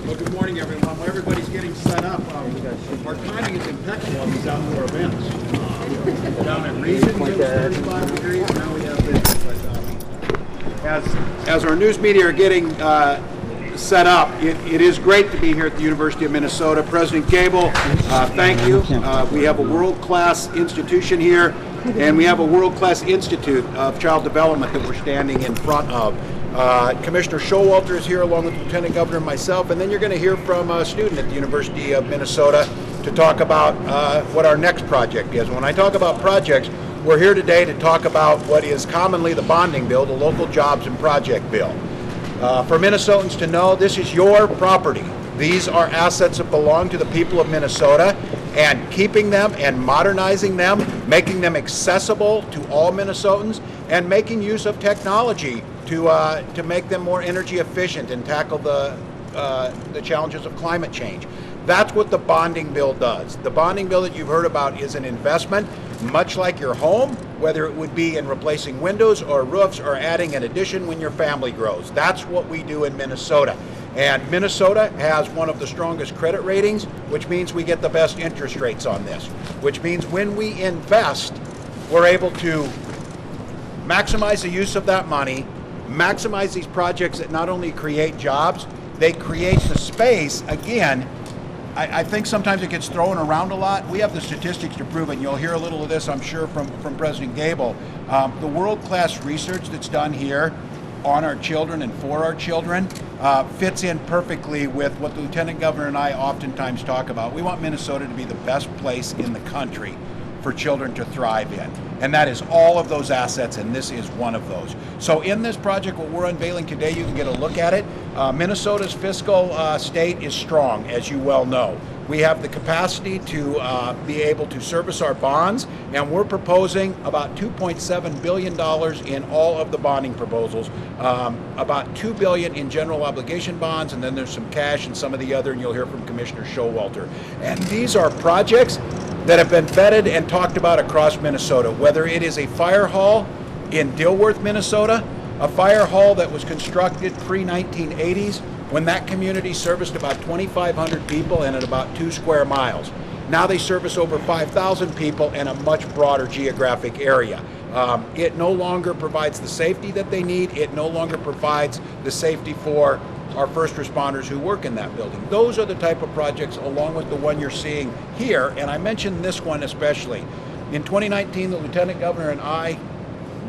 Well, good morning, everyone. While everybody's getting set up, our timing is impeccable on these outdoor events. Down at Regions, it was 35 degrees. Now we have this. As our news media are getting set up, it is great to be here at the University of Minnesota. President Gable, thank you. We have a world-class institution here, and we have a world-class institute of child development that we're standing in front of. Commissioner Showalter is here along with Lieutenant Governor and myself, and then you're going to hear from a student at the University of Minnesota to talk about what our next project is. When I talk about projects, we're here today to talk about what is commonly the bonding bill, the local jobs and project bill. For Minnesotans to know, this is your property. These are assets that belong to the people of Minnesota, and keeping them and modernizing them, making them accessible to all Minnesotans, and making use of technology to make them more energy efficient and tackle the challenges of climate change. That's what the bonding bill does. The bonding bill that you've heard about is an investment, much like your home, whether it would be in replacing windows or roofs or adding an addition when your family grows. That's what we do in Minnesota. And Minnesota has one of the strongest credit ratings, which means we get the best interest rates on this, which means when we invest, we're able to maximize the use of that money, maximize these projects that not only create jobs, they create the space. Again, I think sometimes it gets thrown around a lot. We have the statistics to prove it, and you'll hear a little of this, I'm sure, from President Gable. The world-class research that's done here on our children and for our children fits in perfectly with what the Lieutenant Governor and I oftentimes talk about. We want Minnesota to be the best place in the country for children to thrive in. And that is all of those assets, and this is one of those. So in this project, what we're unveiling today, you can get a look at it. Minnesota's fiscal state is strong, as you well know. We have the capacity to be able to service our bonds, and we're proposing about $2.7 billion in all of the bonding proposals, about $2 billion in general obligation bonds, and then there's some cash and some of the other, and you'll hear from Commissioner Showalter. And these are projects that have been vetted and talked about across Minnesota, whether it is a fire hall in Dilworth, Minnesota, a fire hall that was constructed pre-1980s, when that community serviced about 2,500 people and at about 2 square miles. Now they service over 5,000 people in a much broader geographic area. It no longer provides the safety that they need. It no longer provides the safety for our first responders who work in that building. Those are the type of projects, along with the one you're seeing here, and I mentioned this one especially. In 2019, the Lieutenant Governor and I,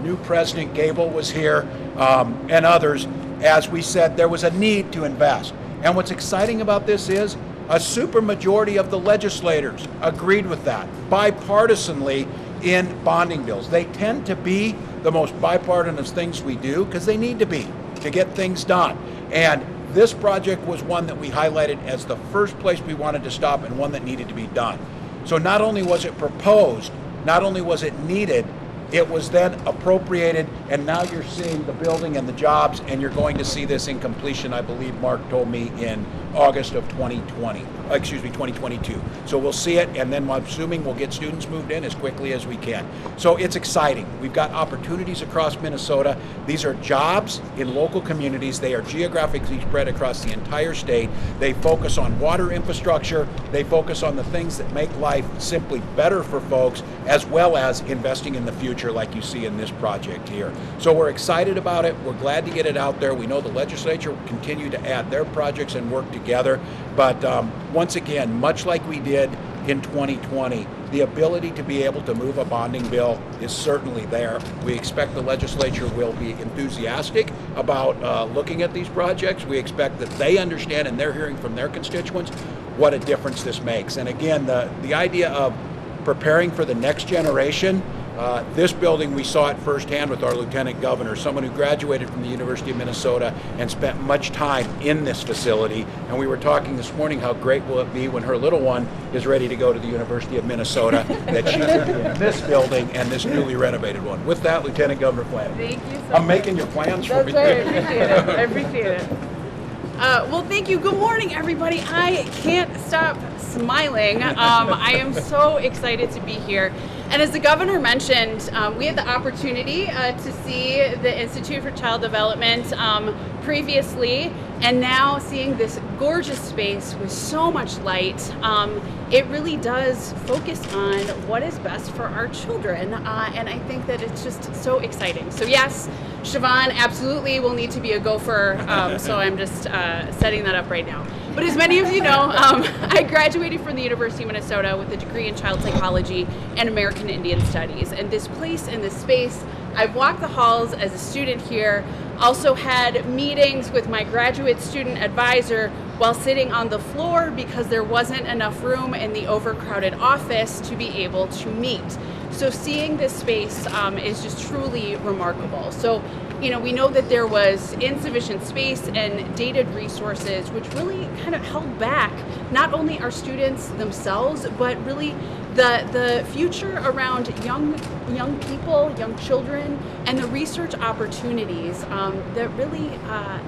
new President Gable was here, and others. As we said, there was a need to invest. And what's exciting about this is a supermajority of the legislators agreed with that, bipartisanly, in bonding bills. They tend to be the most bipartisan of things we do because they need to be to get things done. And this project was one that we highlighted as the first place we wanted to stop and one that needed to be done. So not only was it proposed, not only was it needed, it was then appropriated, and now you're seeing the building and the jobs, and you're going to see this in completion, I believe Mark told me, in August of 2022. So we'll see it, and then I'm assuming we'll get students moved in as quickly as we can. So it's exciting. We've got opportunities across Minnesota. These are jobs in local communities. They are geographically spread across the entire state. They focus on water infrastructure. They focus on the things that make life simply better for folks, as well as investing in the future like you see in this project here. So we're excited about it. We're glad to get it out there. We know the legislature will continue to add their projects and work together. But once again, much like we did in 2020, the ability to be able to move a bonding bill is certainly there. We expect the legislature will be enthusiastic about looking at these projects. We expect that they understand, and they're hearing from their constituents, what a difference this makes. And again, the idea of preparing for the next generation, this building, we saw it firsthand with our Lieutenant Governor, someone who graduated from the University of Minnesota and spent much time in this facility. And we were talking this morning how great will it be when her little one is ready to go to the University of Minnesota, that she will be in this building and this newly renovated one. With that, Lieutenant Governor Flanagan. Thank you so much. I'm making your plans for me. That's right, I appreciate it. I appreciate it. Well, thank you. Good morning, everybody. I can't stop smiling. I am so excited to be here. And as the governor mentioned, we had the opportunity to see the Institute for Child Development previously, and now seeing this gorgeous space with so much light, it really does focus on what is best for our children, and I think that it's just so exciting. So yes, Siobhan absolutely will need to be a gopher, so I'm just setting that up right now. But as many of you know, I graduated from the University of Minnesota with a degree in child psychology and American Indian Studies, and this place and this space, I've walked the halls as a student here, also had meetings with my graduate student advisor while sitting on the floor because there wasn't enough room in the overcrowded office to be able to meet. So seeing this space is just truly remarkable. So, you know, we know that there was insufficient space and dated resources, which really kind of held back not only our students themselves, but really the future around young people, young children, and the research opportunities that really,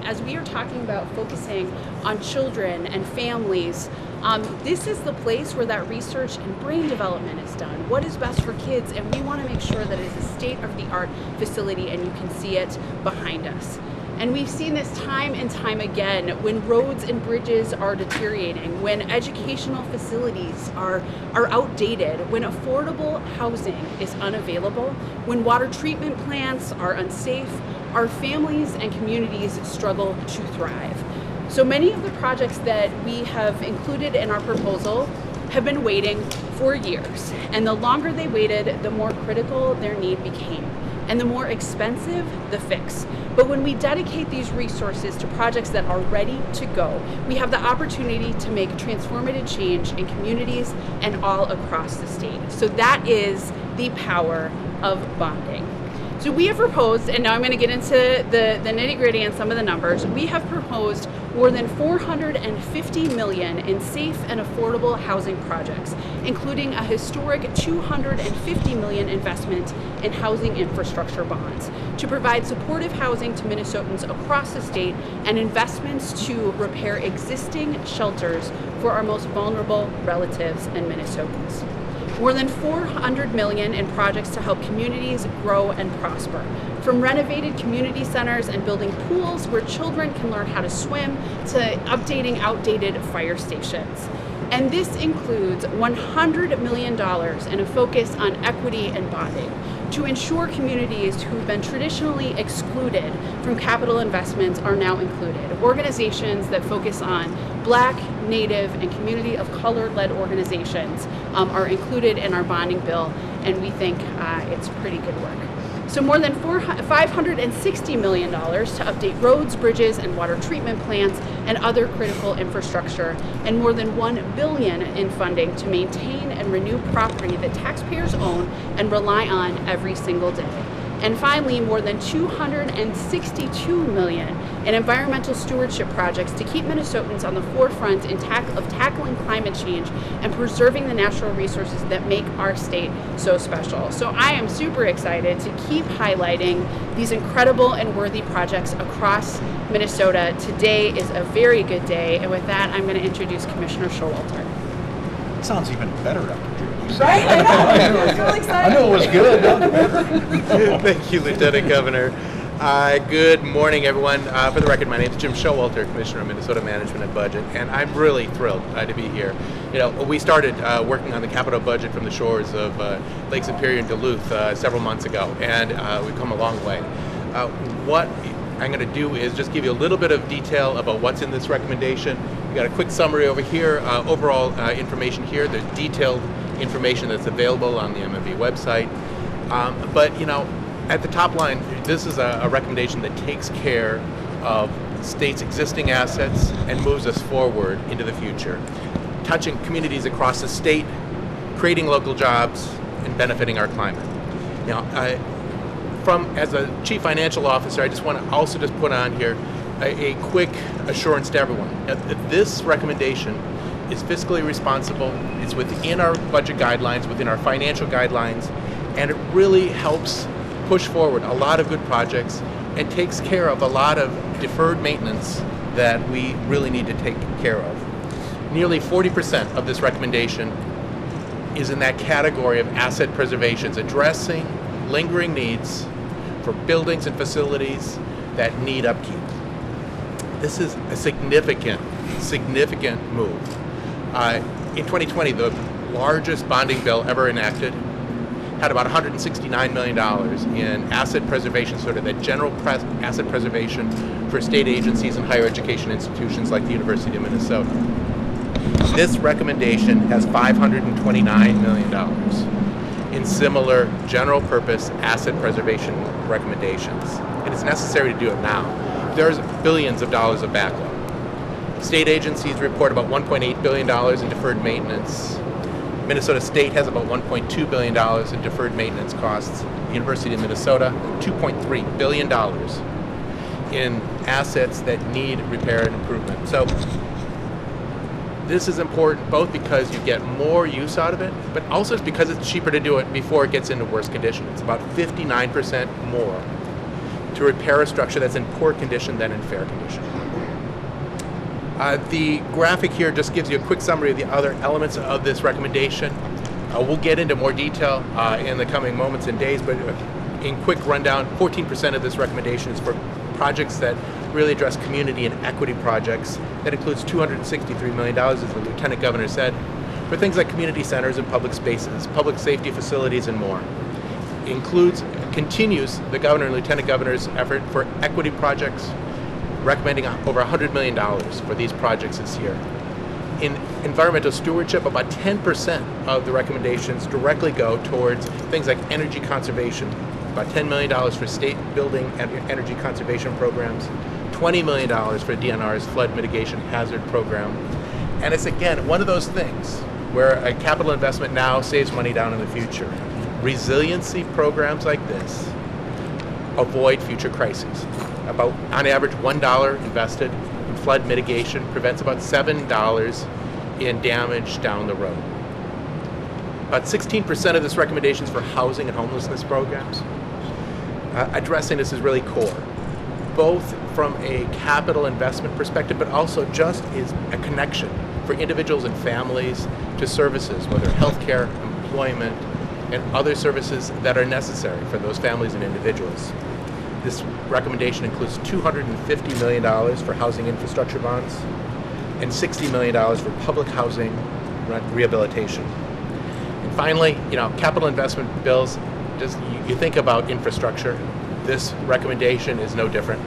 as we are talking about focusing on children and families, this is the place where that research and brain development is done. What is best for kids, and we want to make sure that it is a state-of-the-art facility, and you can see it behind us. And we've seen this time and time again when roads and bridges are deteriorating, when educational facilities are outdated, when affordable housing is unavailable, when water treatment plants are unsafe, our families and communities struggle to thrive. So many of the projects that we have included in our proposal have been waiting for years. And the longer they waited, the more critical their need became, and the more expensive the fix. But when we dedicate these resources to projects that are ready to go, we have the opportunity to make transformative change in communities and all across the state. So that is the power of bonding. So we have proposed, and now I'm going to get into the nitty-gritty and some of the numbers, we have proposed more than $450 million in safe and affordable housing projects, including a historic $250 million investment in housing infrastructure bonds to provide supportive housing to Minnesotans across the state and investments to repair existing shelters for our most vulnerable relatives and Minnesotans. More than $400 million in projects to help communities grow and prosper, from renovated community centers and building pools where children can learn how to swim to updating outdated fire stations. And this includes $100 million in a focus on equity and bonding to ensure communities who've been traditionally excluded from capital investments are now included. Organizations that focus on Black, Native, and community of color-led organizations are included in our bonding bill, and we think it's pretty good work. So more than $560 million to update roads, bridges, and water treatment plants and other critical infrastructure, and more than $1 billion in funding to maintain and renew property that taxpayers own and rely on every single day. And finally, more than $262 million in environmental stewardship projects to keep Minnesotans on the forefront of tackling climate change and preserving the natural resources that make our state so special. So I am super excited to keep highlighting these incredible and worthy projects across Minnesota. Today is a very good day, and with that, I'm going to introduce Commissioner Showalter. It sounds even better after you. Right? I know. I'm really excited. I knew it was good. Thank you, Lieutenant Governor. Good morning, everyone. For the record, my name is Jim Showalter, Commissioner of Minnesota Management and Budget, and I'm really thrilled to be here. You know, we started working on the capital budget from the shores of Lake Superior and Duluth several months ago, and we've come a long way. What I'm going to do is just give you a little bit of detail about what's in this recommendation. We got a quick summary over here, overall information here. There's detailed information that's available on the MMB website. But, you know, at the top line, this is a recommendation that takes care of the state's existing assets and moves us forward into the future, touching communities across the state, creating local jobs, and benefiting our climate. You know, as a chief financial officer, I just want to also just put on here a quick assurance to everyone. This recommendation is fiscally responsible. It's within our budget guidelines, within our financial guidelines, and it really helps push forward a lot of good projects and takes care of a lot of deferred maintenance that we really need to take care of. Nearly 40% of this recommendation is in that category of asset preservations, addressing lingering needs for buildings and facilities that need upkeep. This is a significant move. In 2020, the largest bonding bill ever enacted had about $169 million in asset preservation, sort of that general asset preservation for state agencies and higher education institutions like the University of Minnesota. This recommendation has $529 million in similar general purpose asset preservation recommendations. It is necessary to do it now. There's billions of dollars of backlog. State agencies report about $1.8 billion in deferred maintenance. Minnesota State has about $1.2 billion in deferred maintenance costs. The University of Minnesota, $2.3 billion in assets that need repair and improvement. So this is important both because you get more use out of it, but also it's because it's cheaper to do it before it gets into worse condition. It's about 59% more to repair a structure that's in poor condition than in fair condition. The graphic here just gives you a quick summary of the other elements of this recommendation. We'll get into more detail in the coming moments and days, but in quick rundown, 14% of this recommendation is for projects that really address community and equity projects. That includes $263 million, as the Lieutenant Governor said, for things like community centers and public spaces, public safety facilities, and more. Continues the Governor and Lieutenant Governor's effort for equity projects, recommending over $100 million for these projects this year. In environmental stewardship, about 10% of the recommendations directly go towards things like energy conservation, about $10 million for state building and energy conservation programs, $20 million for DNR's flood mitigation hazard program. And it's, again, one of those things where a capital investment now saves money down in the future. Resiliency programs like this avoid future crises. About, on average, $1 invested in flood mitigation prevents about $7 in damage down the road. About 16% of this recommendation is for housing and homelessness programs. Addressing this is really core, both from a capital investment perspective, but also just is a connection for individuals and families to services, whether healthcare, employment, and other services that are necessary for those families and individuals. This recommendation includes $250 million for housing infrastructure bonds and $60 million for public housing rehabilitation. And finally, capital investment bills, just you think about infrastructure, this recommendation is no different.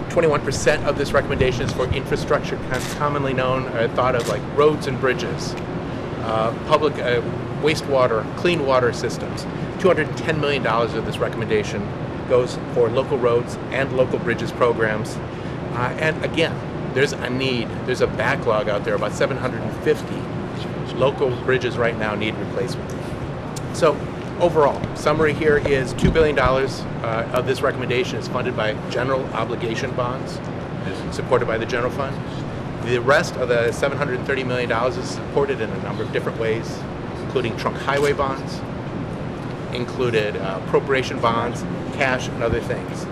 21% of this recommendation is for infrastructure, commonly known, thought of like roads and bridges, public wastewater, clean water systems. $210 million of this recommendation goes for local roads and local bridges programs. And again, there's a need, there's a backlog out there, about 750 local bridges right now need replacement. So overall, summary here is $2 billion of this recommendation is funded by general obligation bonds, supported by the general fund. The rest of the $730 million is supported in a number of different ways, including trunk highway bonds, included appropriation bonds, cash, and other things.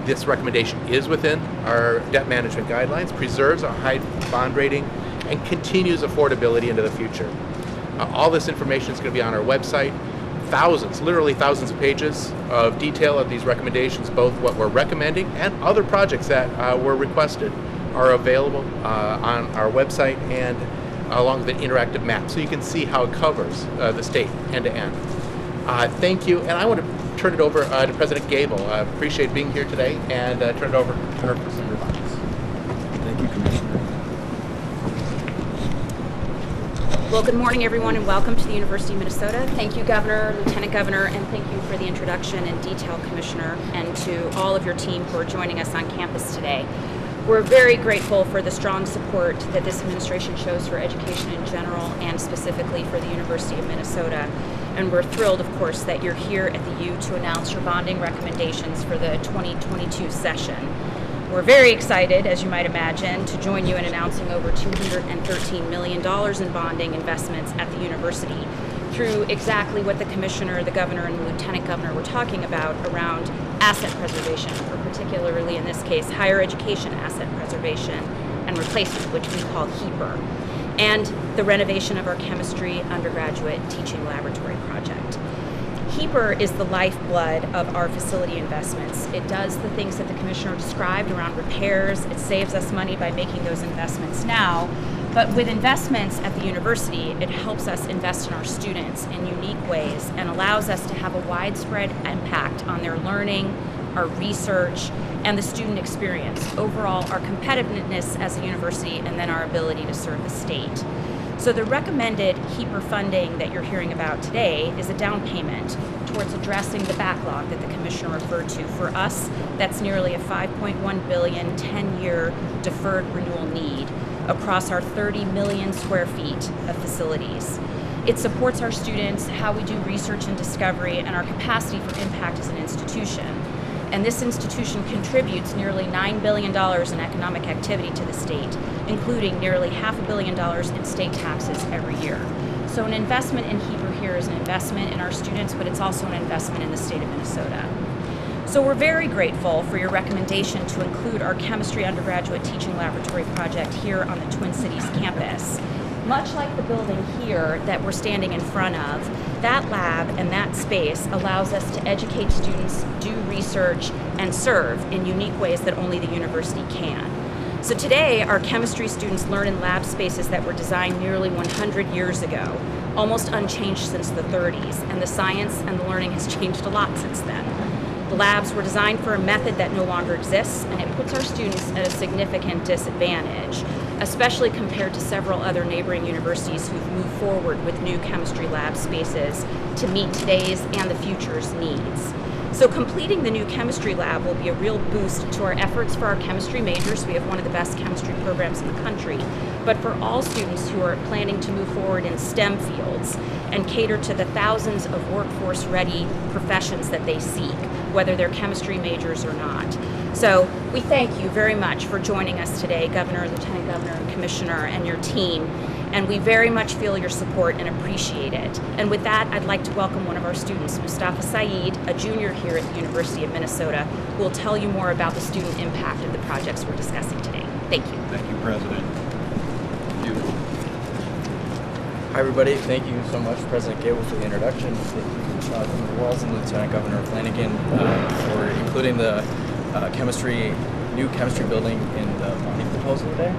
This recommendation is within our debt management guidelines, preserves our high bond rating, and continues affordability into the future. All this information is going to be on our website. Thousands, literally thousands of pages of detail of these recommendations, both what we're recommending and other projects that were requested are available on our website and along with an interactive map, so you can see how it covers the state end to end. Thank you, and I want to turn it over to President Gable. I appreciate being here today, and turn it over to her for some remarks. Thank you, Commissioner. Well, good morning, everyone, and welcome to the University of Minnesota. Thank you, Governor, Lieutenant Governor, and thank you for the introduction and detail, Commissioner, and to all of your team who are joining us on campus today. We're very grateful for the strong support that this administration shows for education in general and specifically for the University of Minnesota. And we're thrilled, of course, that you're here at the U to announce your bonding recommendations for the 2022 session. We're very excited, as you might imagine, to join you in announcing over $213 million in bonding investments at the university through exactly what the Commissioner, the Governor, and the Lieutenant Governor were talking about around asset preservation, or particularly in this case, higher education asset preservation and replacement, which we call HEAPR, and the renovation of our chemistry undergraduate teaching laboratory project. HEAPR is the lifeblood of our facility investments. It does the things that the commissioner described around repairs. It saves us money by making those investments now. But with investments at the university, it helps us invest in our students in unique ways and allows us to have a widespread impact on their learning, our research, and the student experience. Overall, our competitiveness as a university, and then our ability to serve the state. So the recommended HEAPR funding that you're hearing about today is a down payment towards addressing the backlog that the commissioner referred to. For us, that's nearly a $5.1 billion 10-year deferred renewal need across our 30 million square feet of facilities. It supports our students, how we do research and discovery, and our capacity for impact as an institution. And this institution contributes nearly $9 billion in economic activity to the state, including nearly $500 million in state taxes every year. So an investment in HEAPR here is an investment in our students, but it's also an investment in the state of Minnesota. So we're very grateful for your recommendation to include our chemistry undergraduate teaching laboratory project here on the Twin Cities campus. Much like the building here that we're standing in front of, that lab and that space allows us to educate students, do research, and serve in unique ways that only the university can. So today, our chemistry students learn in lab spaces that were designed nearly 100 years ago, almost unchanged since the 30s, and the science and the learning has changed a lot since then. The labs were designed for a method that no longer exists, and it puts our students at a significant disadvantage, especially compared to several other neighboring universities who've moved forward with new chemistry lab spaces to meet today's and the future's needs. So completing the new chemistry lab will be a real boost to our efforts for our chemistry majors. We have one of the best chemistry programs in the country, but for all students who are planning to move forward in STEM fields and cater to the thousands of workforce-ready professions that they seek, whether they're chemistry majors or not. So we thank you very much for joining us today, Governor, Lieutenant Governor, and Commissioner, and your team. And we very much feel your support and appreciate it. And with that, I'd like to welcome one of our students, Mustafa Saeed, a junior here at the University of Minnesota, who will tell you more about the student impact of the projects we're discussing today. Thank you. Thank you, President. Hi, everybody. Thank you so much, President Gable, for the introduction. Thank you, Governor Walz and Lieutenant Governor Flanagan for including the new chemistry building in the funding proposal today.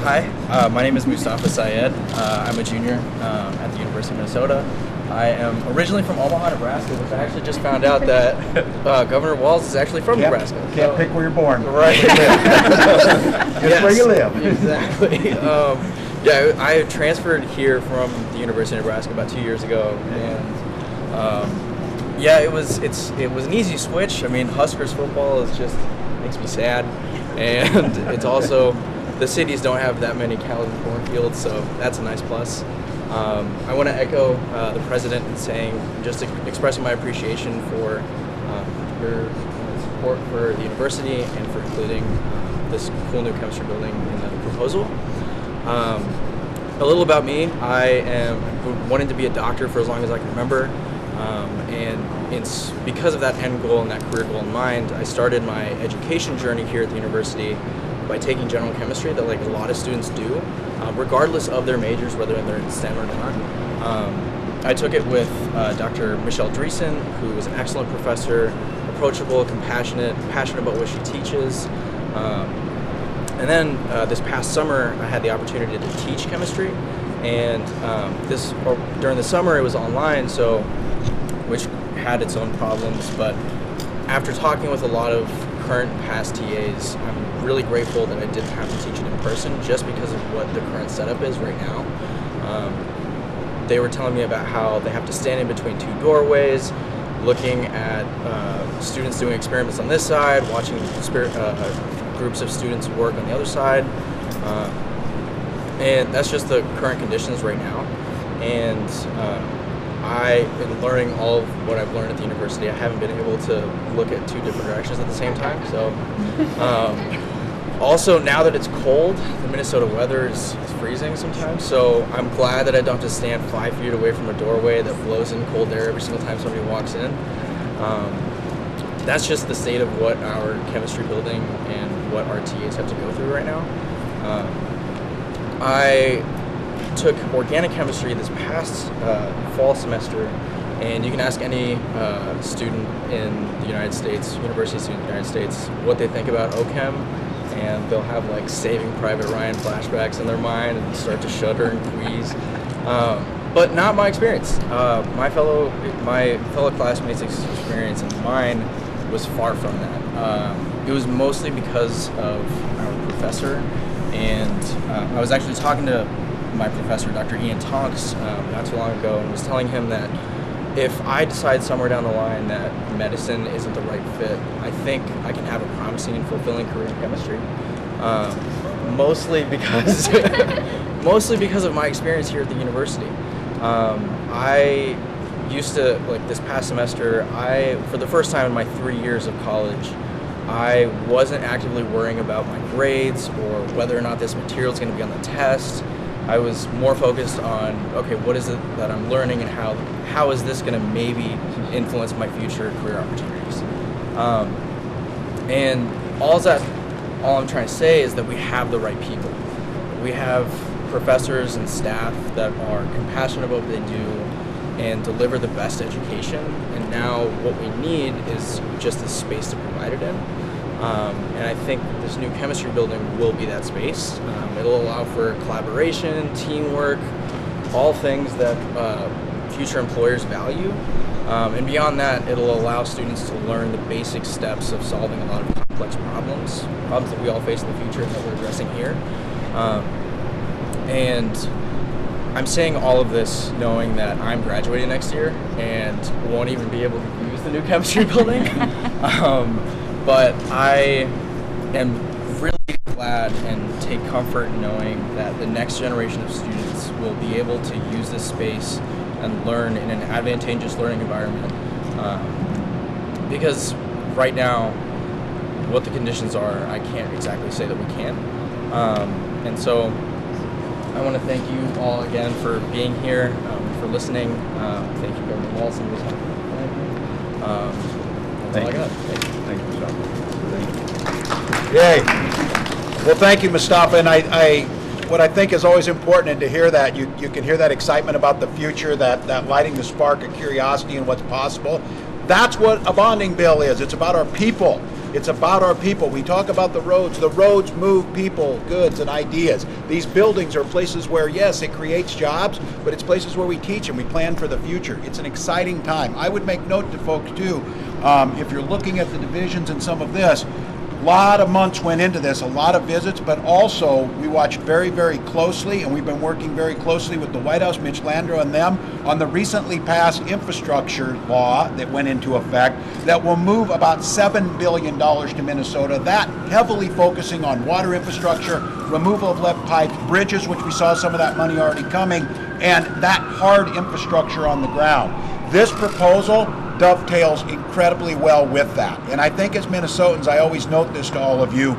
Hi, my name is Mustafa Syed. I'm a junior at the University of Minnesota. I am originally from Omaha, Nebraska, which I actually just found out that Governor Walz is actually from Nebraska. Can't pick where you're born. Right. It's where you live. Exactly. Yeah, I transferred here from the University of Nebraska about 2 years ago, and yeah, it was an easy switch. I mean, Huskers football makes me sad, and it's also the cities don't have that many cows and cornfields, so that's a nice plus. I want to echo the president in saying, just expressing my appreciation for your support for the university and for including this cool new chemistry building in the proposal. A little about me: I am wanting to be a doctor for as long as I can remember, and because of that end goal and that career goal in mind, I started my education journey here at the university by taking general chemistry that like a lot of students do, regardless of their majors, whether they're in STEM or not. I took it with Dr. Michelle Dreesen, who is an excellent professor, approachable, compassionate, passionate about what she teaches. And then this past summer, I had the opportunity to teach chemistry, and during the summer it was online, which had its own problems. But after talking with a lot of current and past TAs, I'm really grateful that I didn't have to teach it in person, just because of what the current setup is right now. They were telling me about how they have to stand in between two doorways, looking at students doing experiments on this side, watching groups of students work on the other side, and that's just the current conditions right now. And in learning all of what I've learned at the university, I haven't been able to look at two different directions at the same time. So also, now that it's cold, the Minnesota weather is freezing sometimes, so I'm glad that I don't have to stand 5 feet away from a doorway that blows in cold air every single time somebody walks in. That's just the state of what our chemistry building and what our TAs have to go through right now. I took organic chemistry this past fall semester And you can ask any student in the United States, university student in the United States, what they think about OChem, and they'll have like Saving Private Ryan flashbacks in their mind and start to shudder and quease. But not my experience. My fellow classmates' experience and mine was far from that. It was mostly because of our professor, and I was actually talking to my professor, Dr. Ian Tonks, not too long ago, and was telling him that if I decide somewhere down the line that medicine isn't the right fit, I think I can have a promising and fulfilling career in chemistry. Mostly because of my experience here at the university. I used to, like this past semester, for the first time in my 3 years of college, I wasn't actively worrying about my grades or whether or not this material is going to be on the test. I was more focused on, okay, what is it that I'm learning and how is this going to maybe influence my future career opportunities? And all I'm trying to say is that we have the right people. We have professors and staff that are compassionate about what they do and deliver the best education. And now what we need is just the space to provide it in. And I think this new chemistry building will be that space. It'll allow for collaboration, teamwork, all things that future employers value. And beyond that, it'll allow students to learn the basic steps of solving a lot of complex problems that we all face in the future and that we're addressing here. And I'm saying all of this knowing that I'm graduating next year and won't even be able to use the new chemistry building. But I am really glad and take comfort knowing that the next generation of students will be able to use this space and learn in an advantageous learning environment. Because right now, what the conditions are, I can't exactly say that we can. And so I want to thank you all again for being here, for listening. Thank you, Governor Walz. That's all I got. Thank you. Thank you, Mustafa. Yay. Well, thank you, Mustafa. And what I think is always important, and to hear that, you can hear that excitement about the future, that lighting the spark of curiosity and what's possible. That's what a bonding bill is. It's about our people. It's about our people. We talk about the roads. The roads move people, goods, and ideas. These buildings are places where, yes, it creates jobs, but it's places where we teach and we plan for the future. It's an exciting time. I would make note to folks, too, if you're looking at the divisions and some of this, a lot of months went into this, a lot of visits, but also we watched very, very closely, and we've been working very closely with the White House, Mitch Landrieu and them, on the recently passed infrastructure law that went into effect that will move about $7 billion to Minnesota, that heavily focusing on water infrastructure, removal of lead pipes, bridges, which we saw some of that money already coming, and that hard infrastructure on the ground. This proposal dovetails incredibly well with that. And I think as Minnesotans, I always note this to all of you,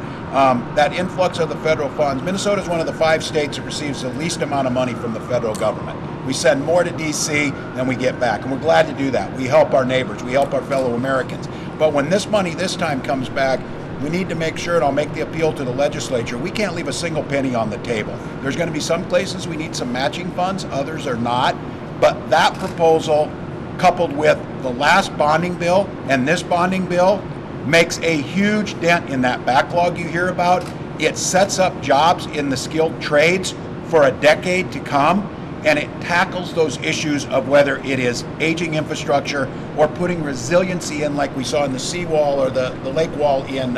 that influx of the federal funds. Minnesota is one of the 5 states that receives the least amount of money from the federal government. We send more to DC than we get back, and we're glad to do that. We help our neighbors, we help our fellow Americans. But when this money this time comes back, we need to make sure, and I'll make the appeal to the legislature, we can't leave a single penny on the table. There's going to be some places we need some matching funds, others are not. But that proposal, coupled with the last bonding bill and this bonding bill, makes a huge dent in that backlog you hear about. It sets up jobs in the skilled trades for a decade to come, and it tackles those issues of whether it is aging infrastructure or putting resiliency in, like we saw in the seawall or the lake wall in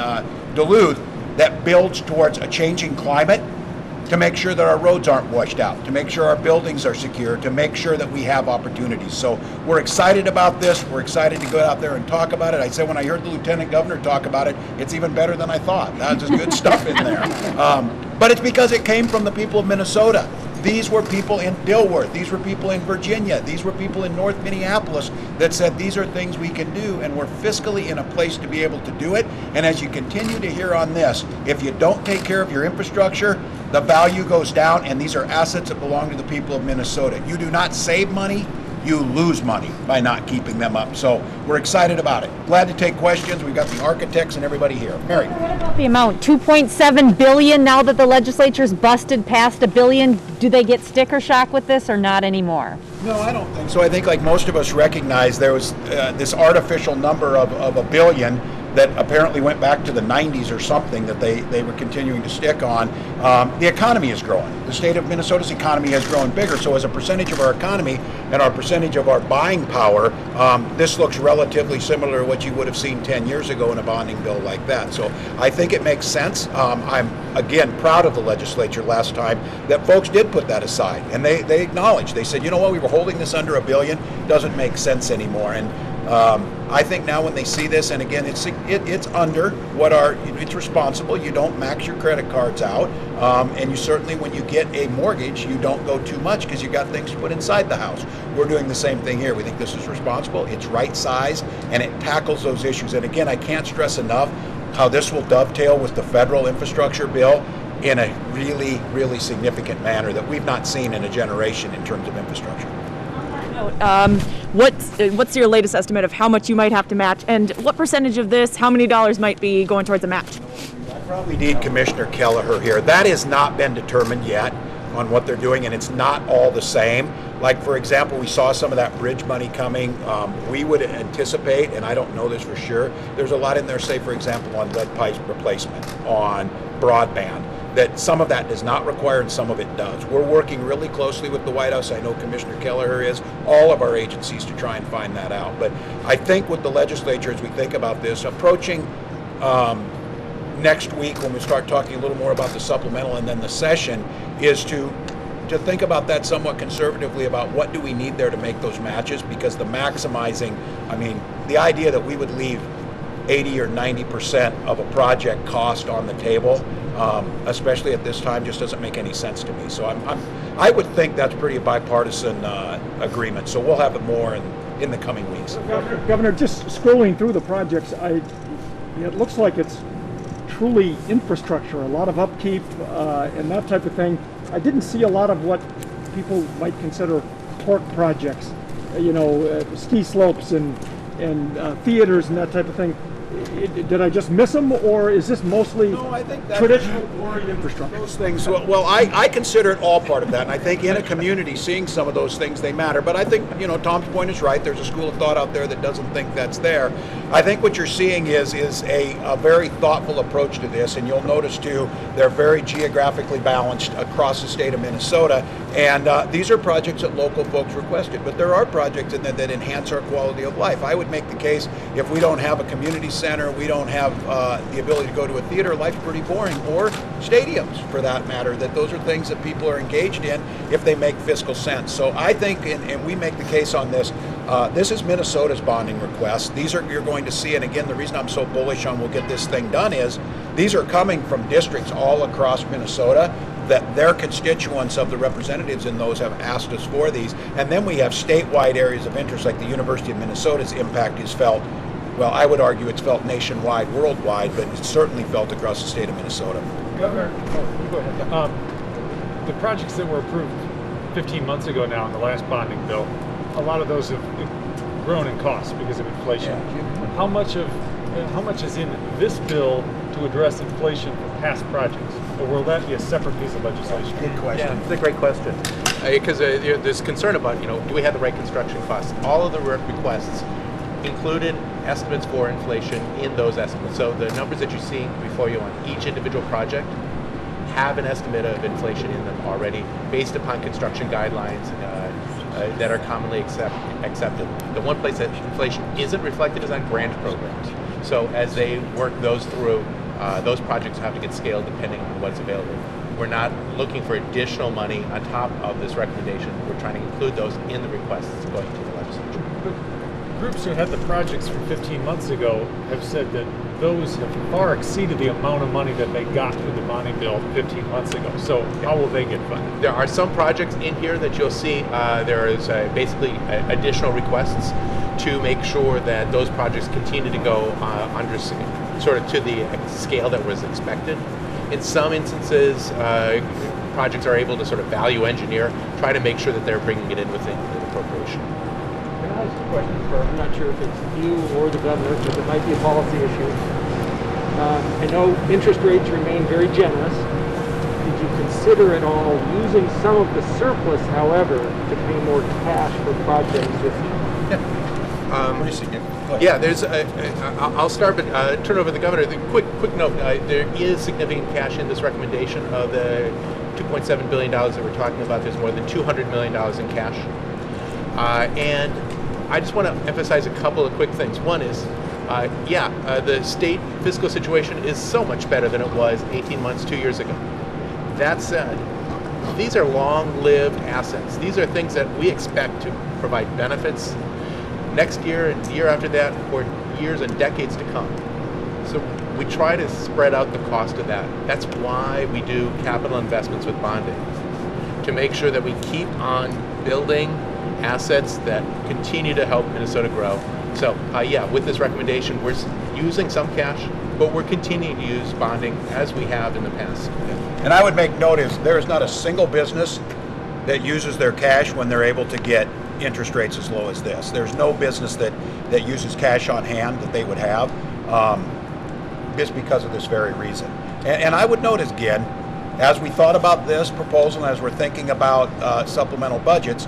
Duluth, that builds towards a changing climate, to make sure that our roads aren't washed out, to make sure our buildings are secure, to make sure that we have opportunities. So we're excited about this. We're excited to go out there and talk about it. I said when I heard the Lieutenant Governor talk about it, it's even better than I thought. That's just good stuff in there. But it's because it came from the people of Minnesota. These were people in Dilworth. These were people in Virginia. These were people in North Minneapolis that said these are things we can do, and we're fiscally in a place to be able to do it. And as you continue to hear on this, if you don't take care of your infrastructure, the value goes down, and these are assets that belong to the people of Minnesota. You do not save money, you lose money by not keeping them up. So we're excited about it. Glad to take questions. We've got the architects and everybody here. Mary. What about the amount? 2.7 billion now that the legislature's busted past $1 billion. Do they get sticker shock with this or not anymore? No, I don't think so. I think like most of us recognize there was this artificial number of $1 billion that apparently went back to the 90s or something that they were continuing to stick on. The economy is growing. The state of Minnesota's economy has grown bigger. So as a percentage of our economy and our percentage of our buying power, this looks relatively similar to what you would have seen 10 years ago in a bonding bill like that. So I think it makes sense. I'm, again, proud of the legislature last time that folks did put that aside. And they acknowledged. They said, you know what, we were holding this under $1 billion. Doesn't make sense anymore. And I think now when they see this, and again, it's under what it's responsible. You don't max your credit cards out, and you certainly, when you get a mortgage, you don't go too much because you got things to put inside the house. We're doing the same thing here. We think this is responsible. It's right size, and it tackles those issues. And again, I can't stress enough how this will dovetail with the federal infrastructure bill in a really, really significant manner that we've not seen in a generation in terms of infrastructure. What's your latest estimate of how much you might have to match, and what percentage of this, how many dollars might be going towards a match? I probably need Commissioner Kelleher here. That has not been determined yet on what they're doing, and it's not all the same. Like, for example, we saw some of that bridge money coming. We would anticipate, and I don't know this for sure, there's a lot in there, say, for example, on lead pipe replacement, on broadband, that some of that does not require and some of it does. We're working really closely with the White House. I know Commissioner Kelleher is, all of our agencies to try and find that out. But I think with the legislature, as we think about this, approaching next week when we start talking a little more about the supplemental and then the session, is to think about that somewhat conservatively about what do we need there to make those matches, because the maximizing, I mean, the idea that we would leave 80 or 90% of a project cost on the table, especially at this time, just doesn't make any sense to me. So I would think that's pretty a bipartisan agreement. So we'll have it more in the coming weeks. Governor, just scrolling through the projects, it looks like it's truly infrastructure, a lot of upkeep and that type of thing. I didn't see a lot of what people might consider torque projects, ski slopes and theaters and that type of thing. Did I just miss them, or is this mostly traditional quarry infrastructure? Those things, well, I consider it all part of that, and I think in a community, seeing some of those things, they matter. But I think, Tom's point is right. There's a school of thought out there that doesn't think that's there. I think what you're seeing is a very thoughtful approach to this, and you'll notice too, they're very geographically balanced across the state of Minnesota, and these are projects that local folks requested, but there are projects in there that enhance our quality of life. I would make the case, if we don't have a community center, we don't have the ability to go to a theater, life's pretty boring, or stadiums for that matter, that those are things that people are engaged in if they make fiscal sense. So I think, and we make the case on this, this is Minnesota's bonding request. These are, you're going to see, and again, the reason I'm so bullish on we'll get this thing done is, these are coming from districts all across Minnesota that their constituents of the representatives in those have asked us for these. And then we have statewide areas of interest, like the University of Minnesota's impact is felt, well, I would argue it's felt nationwide, worldwide, but it's certainly felt across the state of Minnesota. Governor, go ahead. The projects that were approved 15 months ago now in the last bonding bill, a lot of those have grown in cost because of inflation. Yeah. How much is in this bill to address inflation for past projects? Or will that be a separate piece of legislation? Good question. Yeah, it's a great question. Because there's concern about, do we have the right construction costs? All of the requests included estimates for inflation in those estimates. So the numbers that you're seeing before you on each individual project have an estimate of inflation in them already, based upon construction guidelines that are commonly accepted. The one place that inflation isn't reflected is on grant programs. So as they work those through, those projects have to get scaled depending on what's available. We're not looking for additional money on top of this recommendation. We're trying to include those in the requests going to the legislature. Groups who had the projects from 15 months ago have said that those have far exceeded the amount of money that they got with the bonding bill 15 months ago. So how will they get funded? There are some projects in here that you'll see there is basically additional requests to make sure that those projects continue to go under sort of to the scale that was expected. In some instances, projects are able to sort of value engineer, try to make sure that they're bringing it in within the appropriation. Question for, I'm not sure if it's you or the governor, because it might be a policy issue. I know interest rates remain very generous. Did you consider at all using some of the surplus, however, to pay more cash for projects this year? Yeah, there's. I'll start, but turn over to the governor. The quick note: there is significant cash in this recommendation of the $2.7 billion that we're talking about. There's more than $200 million in cash, and I just want to emphasize a couple of quick things. One is, the state fiscal situation is so much better than it was 18 months, 2 years ago. That said, these are long-lived assets. These are things that we expect to provide benefits next year and the year after that for years and decades to come. So we try to spread out the cost of that. That's why we do capital investments with bonding, to make sure that we keep on building assets that continue to help Minnesota grow. So with this recommendation, we're using some cash, but we're continuing to use bonding as we have in the past. And I would make note is there is not a single business that uses their cash when they're able to get interest rates as low as this. There's no business that uses cash on hand that they would have, just because of this very reason. And I would note again, as we thought about this proposal, and as we're thinking about supplemental budgets,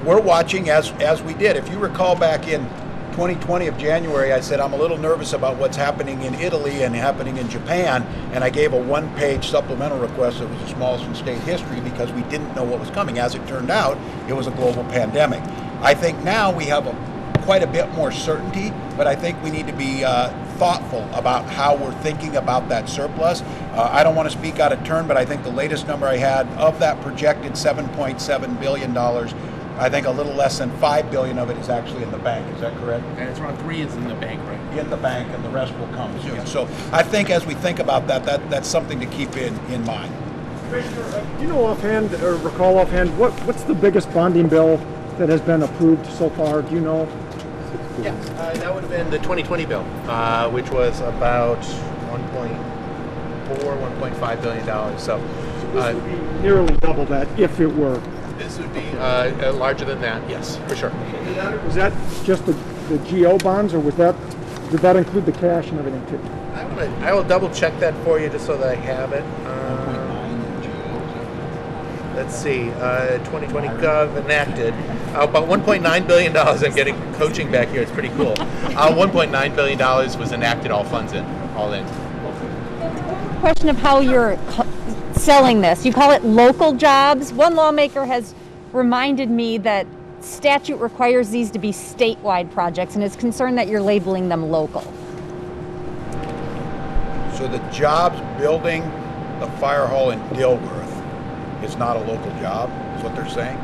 we're watching as we did. If you recall back in 2020 of January, I said I'm a little nervous about what's happening in Italy and happening in Japan, and I gave a one-page supplemental request that was the smallest in state history because we didn't know what was coming. As it turned out, it was a global pandemic. I think now we have quite a bit more certainty, but I think we need to be thoughtful about how we're thinking about that surplus. I don't want to speak out of turn, but I think the latest number I had of that projected $7.7 billion, I think a little less than $5 billion of it is actually in the bank. Is that correct? And it's around 3 is in the bank, right? In the bank, and the rest will come soon. So I think as we think about that's something to keep in mind. Commissioner, do you know offhand, or recall offhand, what's the biggest bonding bill that has been approved so far? Do you know? Yeah, that would have been the 2020 bill, which was about $1.5 billion. So this would be nearly double that if it were. This would be larger than that, yes, for sure. Was that just the GO bonds, or did that include the cash and everything too? I will double check that for you just so that I have it. Let's see, 2020 Gov enacted about $1.9 billion. I'm getting coaching back here. It's pretty cool. $1.9 billion was enacted, all in. Question of how you're selling this. You call it local jobs. One lawmaker has reminded me that statute requires these to be statewide projects and is concerned that you're labeling them local. So the jobs building the fire hall in Dilworth is not a local job, is what they're saying?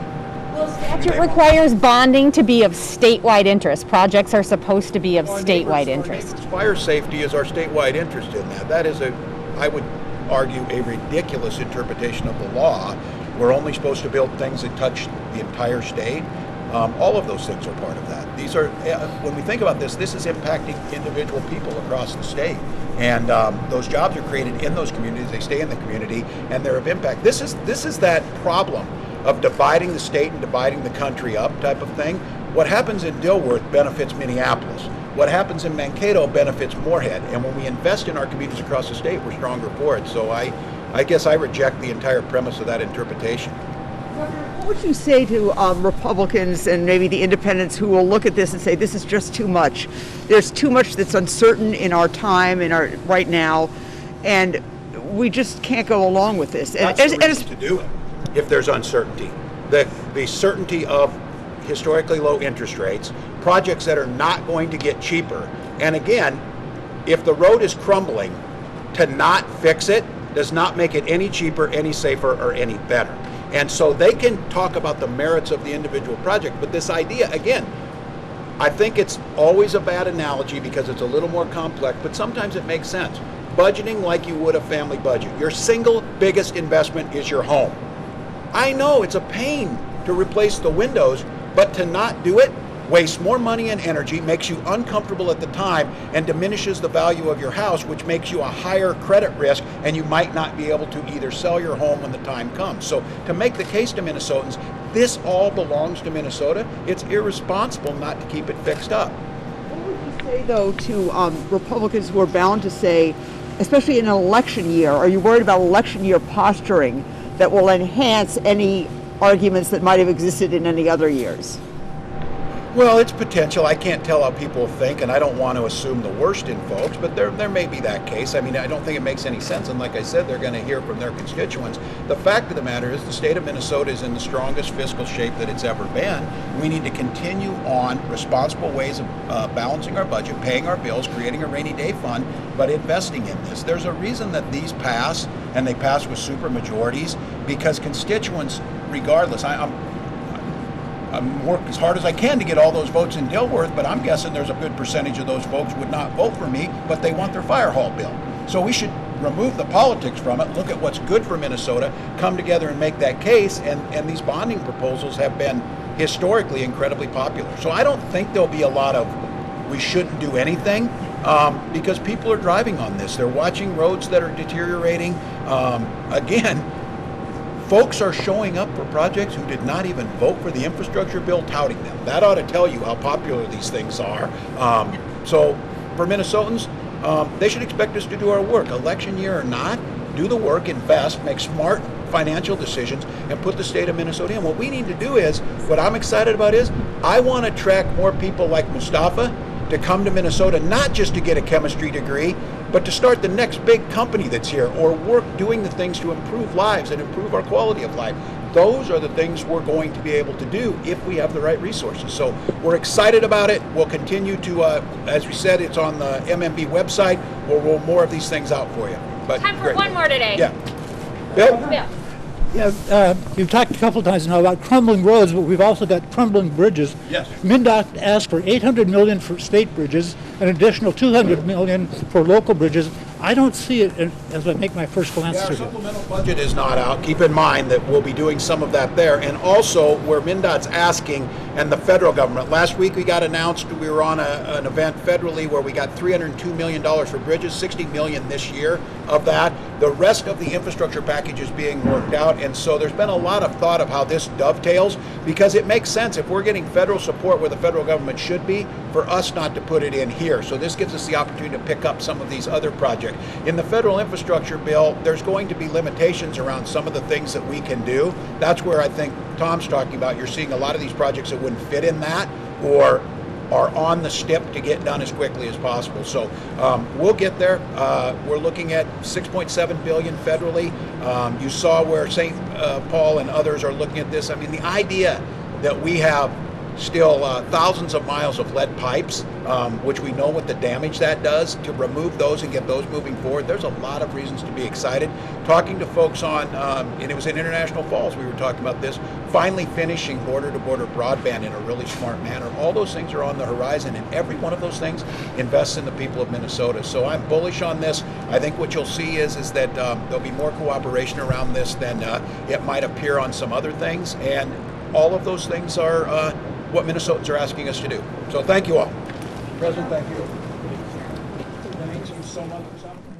Well, statute requires bonding to be of statewide interest. Projects are supposed to be of statewide interest. Fire safety is our statewide interest in that. That is I would argue, a ridiculous interpretation of the law. We're only supposed to build things that touch the entire state. All of those things are part of that. These are, when we think about this is impacting individual people across the state. And those jobs are created in those communities, they stay in the community, and they're of impact. This is that problem of dividing the state and dividing the country up type of thing. What happens in Dilworth benefits Minneapolis. What happens in Mankato benefits Moorhead. And when we invest in our communities across the state, we're stronger for it. So I guess I reject the entire premise of that interpretation. What would you say to Republicans and maybe the independents who will look at this and say this is just too much? There's too much that's uncertain in our time, right now, and we just can't go along with this. That's the reason to do it. If there's uncertainty, the certainty of historically low interest rates, projects that are not going to get cheaper, and again, if the road is crumbling, to not fix it does not make it any cheaper, any safer, or any better. And so they can talk about the merits of the individual project, but this idea, again, I think it's always a bad analogy because it's a little more complex, but sometimes it makes sense. Budgeting like you would a family budget. Your single biggest investment is your home. I know it's a pain to replace the windows, but to not do it wastes more money and energy, makes you uncomfortable at the time, and diminishes the value of your house, which makes you a higher credit risk, and you might not be able to either sell your home when the time comes. So to make the case to Minnesotans, this all belongs to Minnesota. It's irresponsible not to keep it fixed up. What would you say, though, to Republicans who are bound to say, especially in an election year, are you worried about election year posturing that will enhance any arguments that might have existed in any other years? Well, it's potential. I can't tell how people think, and I don't want to assume the worst in folks, but there may be that case. I mean, I don't think it makes any sense, and like I said, they're going to hear from their constituents. The fact of the matter is the state of Minnesota is in the strongest fiscal shape that it's ever been. We need to continue on responsible ways of balancing our budget, paying our bills, creating a rainy day fund, but investing in this. There's a reason that these pass, and they pass with super majorities, because constituents, regardless, I'm working as hard as I can to get all those votes in Dilworth, but I'm guessing there's a good percentage of those folks would not vote for me, but they want their fire hall bill. So we should remove the politics from it, look at what's good for Minnesota, come together and make that case, and these bonding proposals have been historically incredibly popular. So I don't think there'll be a lot of we shouldn't do anything, because people are driving on this. They're watching roads that are deteriorating. Again, folks are showing up for projects who did not even vote for the infrastructure bill, touting them. That ought to tell you how popular these things are. So for Minnesotans, they should expect us to do our work. Election year or not, do the work, invest, make smart financial decisions, and put the state of Minnesota in. What we need to do is, what I'm excited about is, I want to attract more people like Mustafa to come to Minnesota, not just to get a chemistry degree, but to start the next big company that's here, or work doing the things to improve lives and improve our quality of life. Those are the things we're going to be able to do if we have the right resources. So we're excited about it. We'll continue to, as we said, it's on the MMB website. We'll roll more of these things out for you. But time for great. one more today. Yeah. Bill? Bill. Yeah, you've talked a couple times now about crumbling roads, but we've also got crumbling bridges. Yes. MnDOT asked for $800 million for state bridges, an additional $200 million for local bridges. I don't see it as I make my first glance Yeah, our through it. supplemental budget is not out. Keep in mind that we'll be doing some of that there. And also where MnDOT's asking, and the federal government, last week we got announced, we were on an event federally where we got $302 million for bridges, $60 million this year of that. The rest of the infrastructure package is being worked out. And so there's been a lot of thought of how this dovetails, because it makes sense if we're getting federal support where the federal government should be, for us not to put it in here. So this gives us the opportunity to pick up some of these other projects. In the federal infrastructure bill, there's going to be limitations around some of the things that we can do. That's where I think Tom's talking about. You're seeing a lot of these projects that wouldn't fit in that, or are on the step to get done as quickly as possible. So we'll get there. We're looking at $6.7 billion federally. You saw where St. Paul and others are looking at this. I mean, the idea that we have still thousands of miles of lead pipes, which we know what the damage that does, to remove those and get those moving forward. There's a lot of reasons to be excited. Talking to folks on, and it was in International Falls, we were talking about this, finally finishing border-to-border broadband in a really smart manner. All those things are on the horizon, and every one of those things invests in the people of Minnesota. So I'm bullish on this. I think what you'll see is that there'll be more cooperation around this than it might appear on some other things, and all of those things are what Minnesotans are asking us to do. So thank you all. President, thank you. Thank you so much for something.